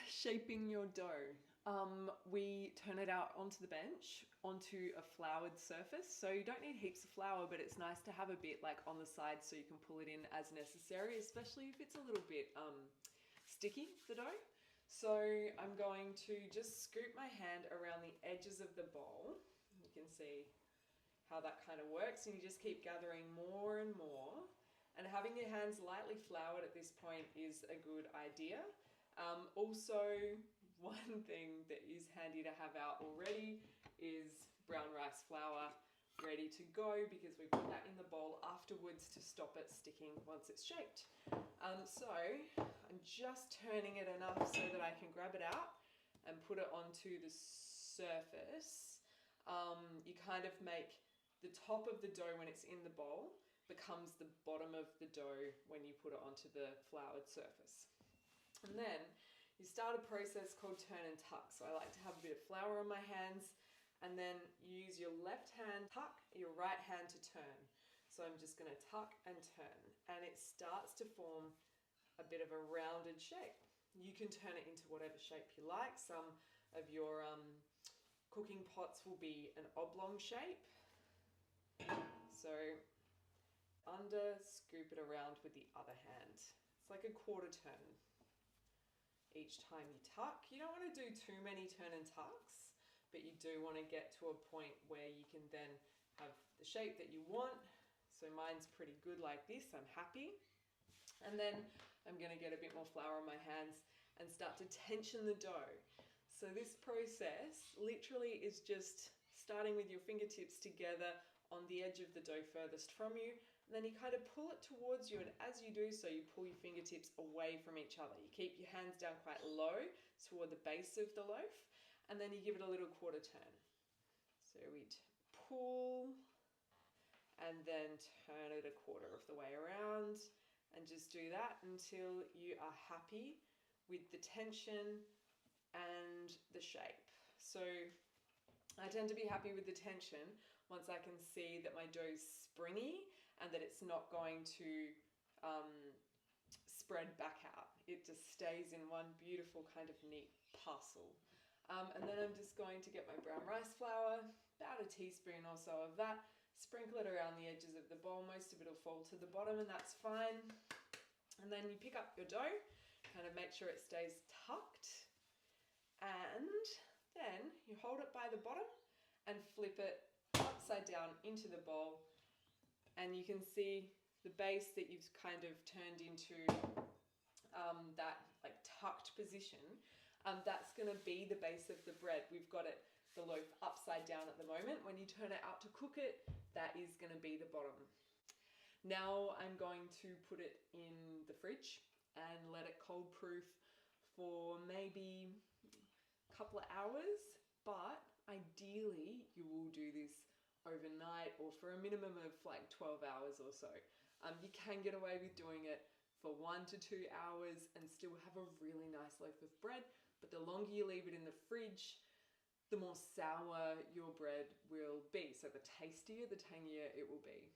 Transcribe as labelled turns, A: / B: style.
A: shaping your dough. We turn it out onto the bench, onto a floured surface. So you don't need heaps of flour, but it's nice to have a bit like on the side so you can pull it in as necessary, especially if it's a little bit sticky, the dough. So I'm going to just scoop my hand around the edges of the bowl. You can see how that kind of works, and you just keep gathering more and more. And having your hands lightly floured at this point is a good idea. Also, one thing that is handy to have out already is brown rice flour ready to go, because we put that in the bowl afterwards to stop it sticking once it's shaped. So I'm just turning it enough so that I can grab it out and put it onto the surface. You kind of make the top of the dough when it's in the bowl becomes the bottom of the dough when you put it onto the floured surface. And then you start a process called turn and tuck. So I like to have a bit of flour on my hands, and then you use your left hand tuck, your right hand to turn. So I'm just going to tuck and turn, and it starts to form a bit of a rounded shape. You can turn it into whatever shape you like. Some of your cooking pots will be an oblong shape. So scoop it around with the other hand. It's like a quarter turn each time you tuck. You don't want to do too many turn and tucks, but you do want to get to a point where you can then have the shape that you want. So mine's pretty good like this, I'm happy. And then I'm going to get a bit more flour on my hands and start to tension the dough. So this process literally is just starting with your fingertips together on the edge of the dough furthest from you, and then you kind of pull it towards you, and as you do so, you pull your fingertips away from each other. You keep your hands down quite low toward the base of the loaf, and then you give it a little quarter turn. So we pull and then turn it a quarter of the way around, and just do that until you are happy with the tension and the shape. So I tend to be happy with the tension once I can see that my dough's springy and that it's not going to spread back out. It just stays in one beautiful kind of neat parcel. And then I'm just going to get my brown rice flour, about a teaspoon or so of that, sprinkle it around the edges of the bowl. Most of it will fall to the bottom, and that's fine. And then you pick up your dough, kind of make sure it stays tucked, and then you hold it by the bottom and flip it upside down into the bowl, and you can see the base that you've kind of turned into that like tucked position. That's going to be the base of the bread. We've got it, the loaf, upside down at the moment. When you turn it out to cook it, that is going to be the bottom. Now I'm going to put it in the fridge and let it cold proof for maybe a couple of hours, but ideally you will do this overnight or for a minimum of like 12 hours or so. You can get away with doing it for 1 to 2 hours and still have a really nice loaf of bread, but the longer you leave it in the fridge, the more sour your bread will be. So the tastier, the tangier it will be.